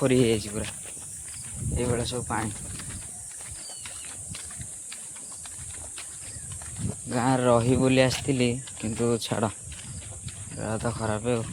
पोखरी पूरा ये सब पा गाँव रही बोली आसती किंतु छाड़ तो खराब हो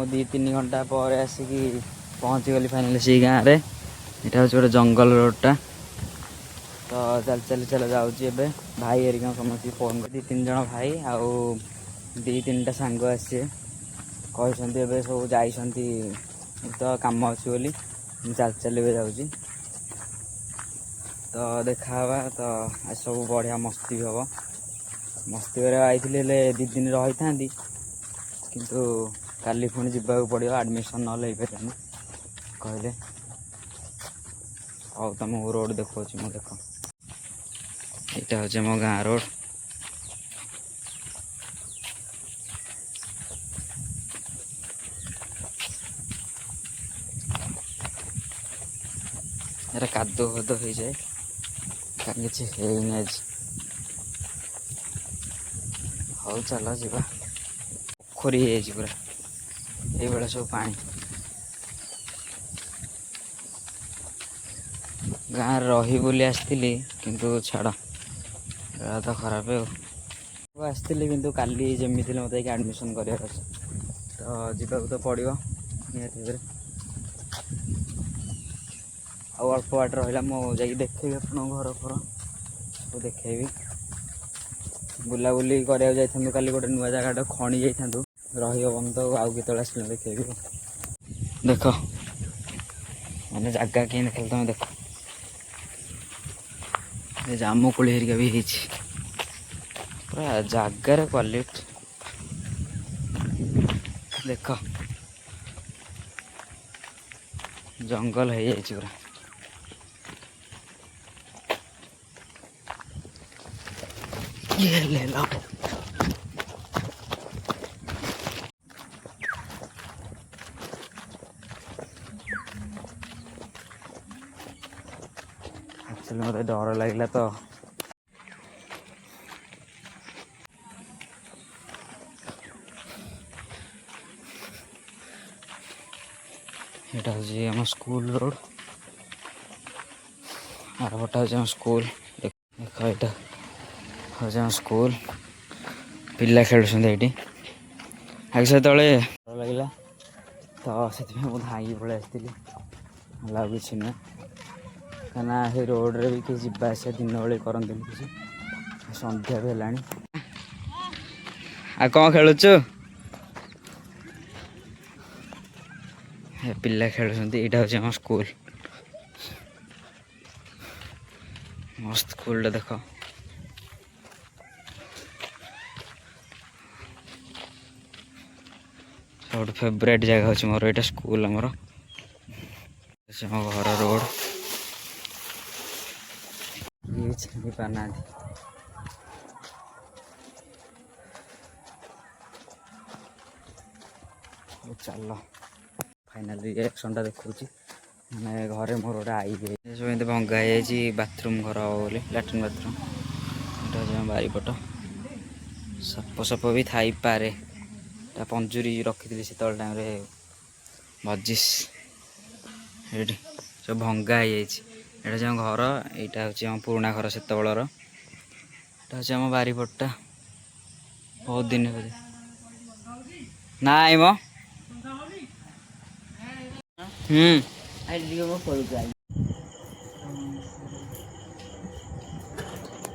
दी 3 घंटा पर आसिक पहुँची गली फाइनाली से गाँव में यहाँ हूँ गोटे जंगल रोडटा तो चल चल चल जाऊँगी भाई हरिका समस्त फोन कर 2-3 जन भाई आउ 2-3टा सांग आसी कहते सब जा तो कम अच्छी बोली चल चल जाऊँगी तो देखा तो आज सब बढ़िया मस्ती भी हम मस्ती करवा आई 2 दिन रही था किंतु काली पुणी जावाक पड़ो आडमिशन ना पारे कहले और तुमको रोड देखा मु देख यहाँ हूँ मो गाँ रोड यार कादो फादो हो जाए कहीं किसी है हौ चल जा पोखरी पूरा ये सब पा गाँव रही बोली आसती किंतु छाड़ तो खराब हो आसती किंतु काली जमी मत आडमिशन कर तो जीवाक तो पड़ो निहत अल्प बाट रहा मुझे देखेबी आप घर फर सब देखेबी बुलाबुली कराया जाइए काली गोटे नुआ जगह खणी जाइए रही हम तो आउ के आस देखेबी देख मैंने जगह कहीं देख तुम देख जामुकोली हेरिका भी पूरा जगार क्वालिटी देख जंगल हो पूरा ये ले लो मत डर लगे तो ये हूँ स्कूल रोड आरपटा हूँ स्कूल देख यहाँ हूँ स्कूल पिला खेलुं ये आगे से डर लगे तो से धाई पलि आसती किसी नुह कहीं रोड रे भी किसी जावास दिन बेले करते किसी संध्या भी है आ कौन खेलुचु पिला खेलुं यहाँ हूँ स्कूल मस्त स्कूल देख सब फेवरेट जगह हूँ मोर यहाँ स्कूल आमर घर रोड ये छाड़ी पाना चल फाइनाल रिएक्शन देखा मैंने घरे मोर गोटे आई सब एमती भंगा हो बाथरूम घर हम बोली लाट्रिन बाथरूम यहाँ बारीपट सप सप भी थाईपे पंजुरी रखी से टाइम बजिश ये सब भंगा हो जो घर यहाँ हूँ पुराणा घर से बलर यहाँ हूँ आम बारीपटा बहुत दिन नाई मो